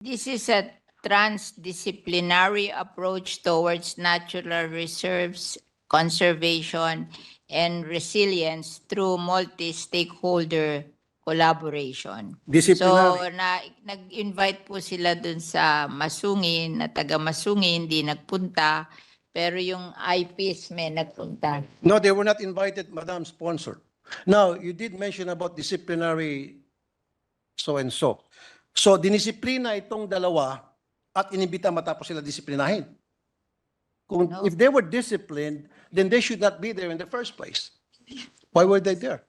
This is a transdisciplinary approach towards natural reserves, conservation, and resilience through multi-stakeholder collaboration. So, Disciplinary. nag-invite po sila dun sa Masungin, na taga Masungin, hindi nagpunta, pero yung IPs may nagpunta. No, they were not invited, Madam Sponsor. Now, you did mention about disciplinary so-and-so. So, dinisiplina itong dalawa at inibita matapos sila disiplinahin. Kung, No. If they were disciplined, then they should not be there in the first place. Why were they there?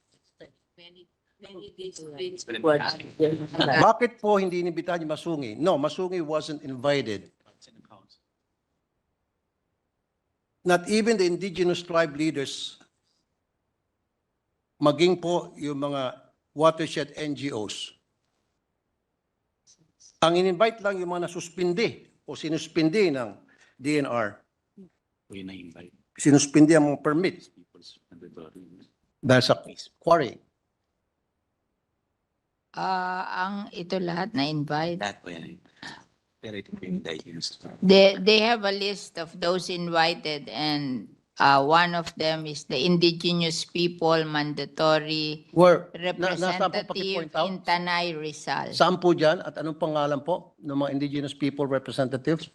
Bakit po hindi inibitahan yung Masungi? No, Masungi wasn't invited. Not even the indigenous tribe leaders, maging po yung mga watershed NGOs. Ang in-invite lang yung mga nasuspindi o sinuspindi ng DNR. Sinuspindi ang mga permit dahil sa quarry. Ang ito lahat na invite. Lahat po yan. Pero ito po yung digest. They have a list of those invited, and one of them is the indigenous people mandatory Where, nasaan po representative paki-point out? in Tanay, Rizal. Saan po dyan at anong pangalan po ng mga indigenous people representatives?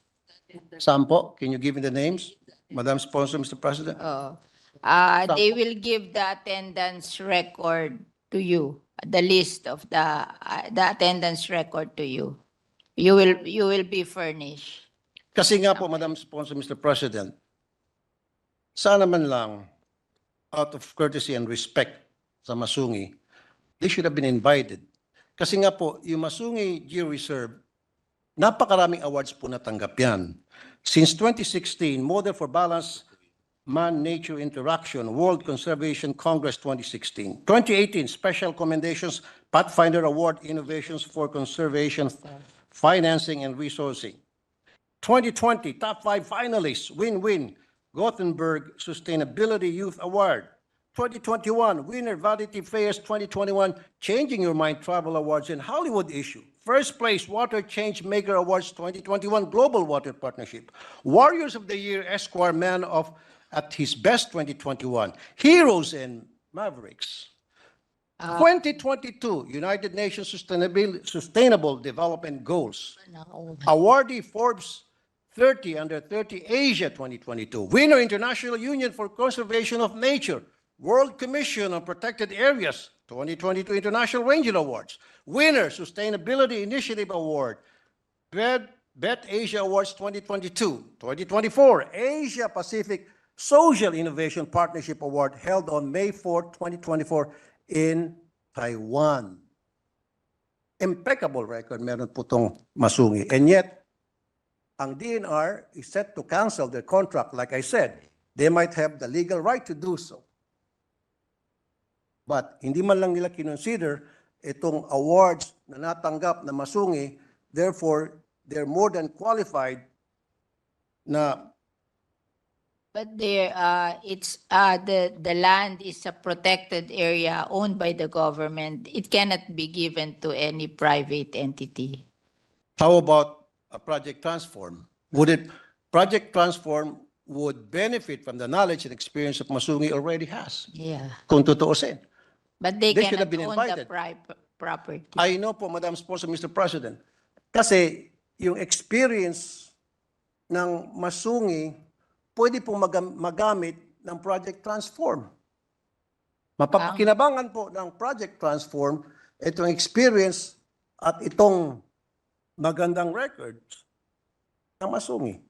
Saan po? Can you give me the names? Madam Sponsor, Mr. President? They will give the attendance record to you, the list of the attendance record to you. You will be furnished. Kasi nga po, Madam Sponsor, Mr. President, sana man lang, out of courtesy and respect sa Masungi, they should have been invited. Kasi nga po, yung Masungi Geo-Reserve, napakaraming awards po natanggap yan. Since 2016, Model for Balanced Man-Nature Interaction, World Conservation Congress 2016. 2018, Special Commendations, Pathfinder Award, Innovations for Conservation, Financing and Resourcing. 2020, top 5 finalists, win-win, Gothenburg Sustainability Youth Award. 2021, winner Vanity Fair's 2021 Changing Your Mind Travel Awards and Hollywood issue. First place, Water Change Maker Awards 2021 Global Water Partnership. Warriors of the Year, Esquire Man of at his best 2021. Heroes and Mavericks. 2022, United Nations Sustainable Development Goals. Awardee Forbes 30 Under 30 Asia 2022. Winner International Union for Conservation of Nature. World Commission on Protected Areas 2022 International Ranger Awards. Winner Sustainability Initiative Award. Bet Asia Awards 2022. 2024 Asia Pacific Social Innovation Partnership Award held on May 4, 2024 in Taiwan. Impeccable record meron po itong Masungi. And yet, ang DNR is set to cancel their contract. Like I said, they might have the legal right to do so. But hindi man lang nila kinonsider itong awards na natanggap na Masungi, therefore, they're more than qualified na But there, the land is a protected area owned by the government. It cannot be given to any private entity. how about a Project Transform? Project Transform would benefit from the knowledge and experience of Masungi already has. Yeah, Kung tutuusin. but they They should cannot have been own the invited. property. I know po, Madam Sponsor, Mr. President. Kasi yung experience ng Masungi, pwede pong magamit ng Project Transform. Mapapakinabangan po ng Project Transform itong experience at itong magandang records ng Masungi.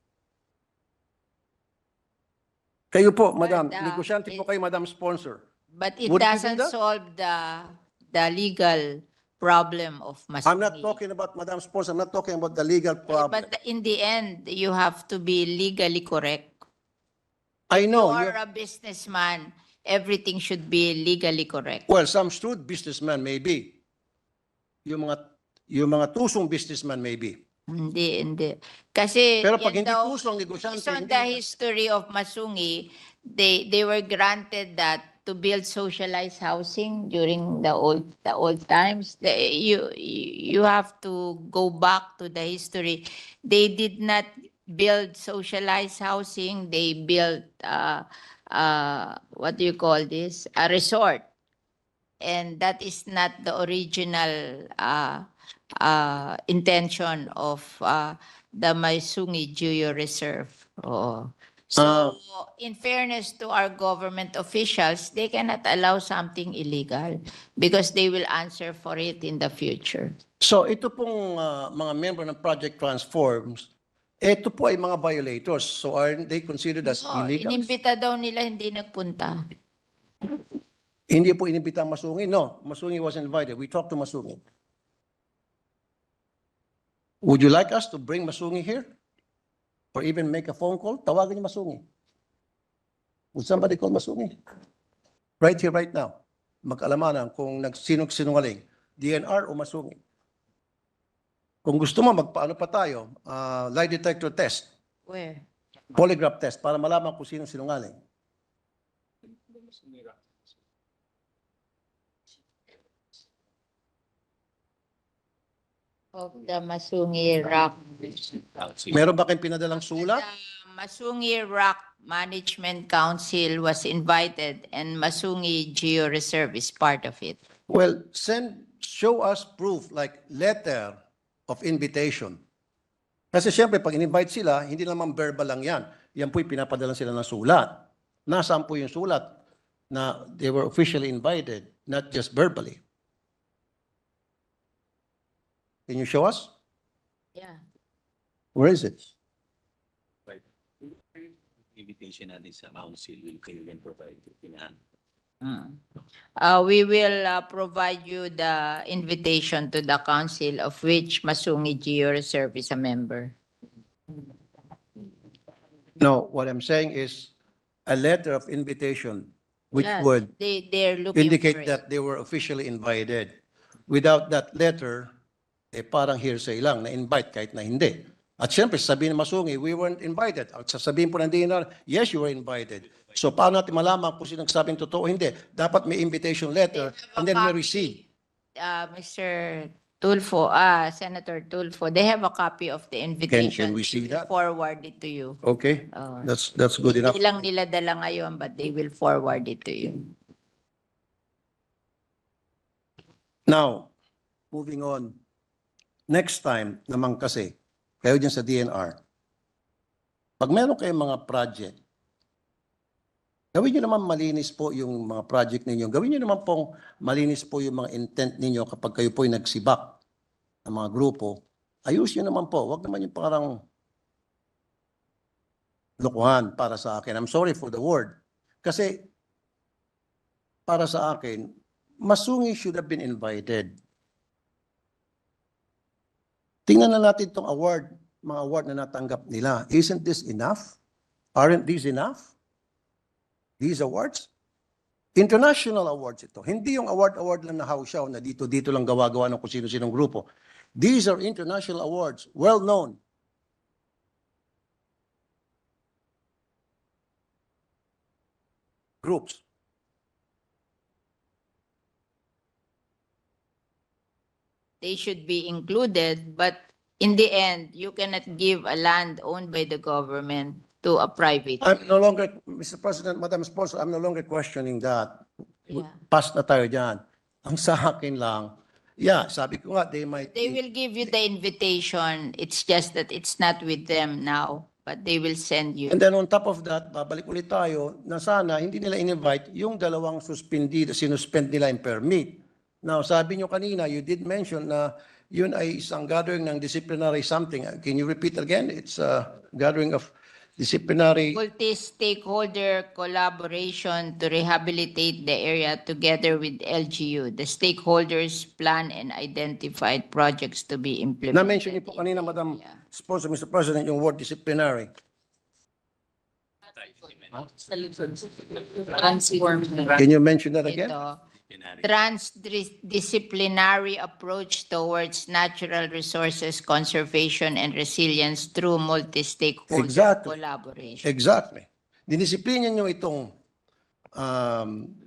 Kayo po, Madam, But, negosyante po kayo, Madam Sponsor. But it Would you do doesn't that? solve the legal problem of Masungi. I'm not talking about, Madam Sponsor, I'm not talking about the legal problem. But in the end, you have to be legally correct. I know. You are a businessman, everything should be legally correct. Well, some shrewd businessman maybe. Yung mga tusong businessman maybe. Hindi. Kasi Pero pag yan hindi daw, tusong negosyante, based on hindi the na- history of Masungi, they were granted that to build socialized housing during the old times. You have to go back to the history. They did not build socialized housing. They built what do you call this? A resort. And that is not the original intention of the Maisungi Geo Reserve. Oh. So, in fairness to our government officials, they cannot allow something illegal because they will answer for it in the future. So ito pong mga member ng Project Transforms, ito po ay mga violators. So aren't they considered as Oh, illegal? inimbita daw nila, hindi nagpunta. Hindi po inimbita ang Masungi. No, Masungi was invited. We talked to Masungi. Would you like us to bring Masungi here? Or even make a phone call? Tawagan niyo Masungi. Would somebody call Masungi? Right here, right now. Mag-alamanan kung sinungaling, DNR o Masungi. Kung gusto mo, magpaano pa tayo, lie detector test, Where? polygraph test, para malaman kung sino sinungaling. Of the Masungi Rock. Meron ba kayong pinadalang sulat? The Masungi Rock Management Council was invited and Masungi Geo Reserve is part of it. Well, show us proof, like letter of invitation. Kasi siyempre, pag in-invite sila, hindi naman verbal lang yan. Yan po'y pinapadalan sila ng sulat. Nasaan po yung sulat na they were officially invited, not just verbally? Can you show us? Yeah. Where is it? Invitation natin sa council will kayo can provide in hand. We will provide you the invitation to the council of which Masungi Geo Reserve is a member. No, what I'm saying is a letter of invitation which Yes, would they're looking for indicate it. that they were officially invited. Without that letter, parang hearsay lang, na-invite kahit na hindi. At siyempre, sabihin ng Masungi, we weren't invited. At sasabihin po ng DNR, yes, you were invited. So, paano natin malaman kung sino nagsabing totoo o hindi? Dapat may invitation letter and then we receive. Mr. Tulfo, Senator Tulfo, they have a copy of the invitation. we see They will that? Forward it to you. Okay? Oh. That's good enough. Hindi lang nila dala ngayon, but they will forward it to you. Now, moving on. Next time naman kasi, kayo dyan sa DNR, pag meron kayong mga project, gawin nyo naman malinis po yung mga project ninyo. Gawin nyo naman pong malinis po yung mga intent ninyo kapag kayo po'y nagsibak ng mga grupo. Ayusin nyo naman po. Huwag naman yung parang lokohan para sa akin. I'm sorry for the word. Kasi para sa akin, Masungi should have been invited. Tingnan na natin itong award, mga award na natanggap nila. Isn't this enough? Aren't these enough? These awards? International awards ito. Hindi yung award lang na hausyaw na dito lang gawa-gawa ng kung sino-sinong grupo. These are international awards, well-known. Groups. They should be included, but in the end, you cannot give a land owned by the government to a private. I'm no longer, Mr. President, Madam Sponsor, I'm no longer questioning that. Yeah. Pass na tayo dyan. Ang sa akin lang, yeah, sabi ko nga, they might... They will give you the invitation. It's just that it's not with them now, but they will send you. And then on top of that, babalik ulit tayo na sana hindi nila in-invite yung dalawang sinuspend nila yung permit. Now, sabi nyo kanina, you did mention na yun ay isang gathering ng disciplinary something. Can you repeat again? It's a gathering of disciplinary... Multi-stakeholder collaboration to rehabilitate the area together with LGU. The stakeholders plan and identified projects to be implemented. Na-mention niyo po kanina, Madam Sponsor, Mr. President, yung word disciplinary. Can you mention that again? Ito, transdisciplinary approach towards natural resources conservation and resilience through multi-stakeholder Exactly. collaboration. Exactly. Dinisiplina nyo itong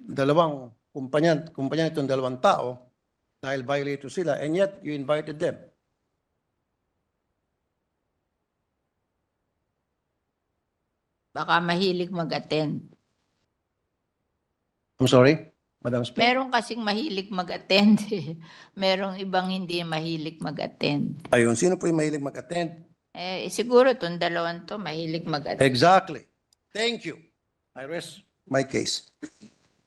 dalawang kumpanya itong dalawang tao dahil violator sila and yet you invited them. Baka mahilig mag-attend. I'm sorry, Madam Speaker. Meron kasing mahilig mag-attend. Merong ibang hindi mahilig mag-attend. Ayun, sino po yung mahilig mag-attend? Siguro itong dalawang to mahilig mag-attend. Exactly. Thank you. I rest my case.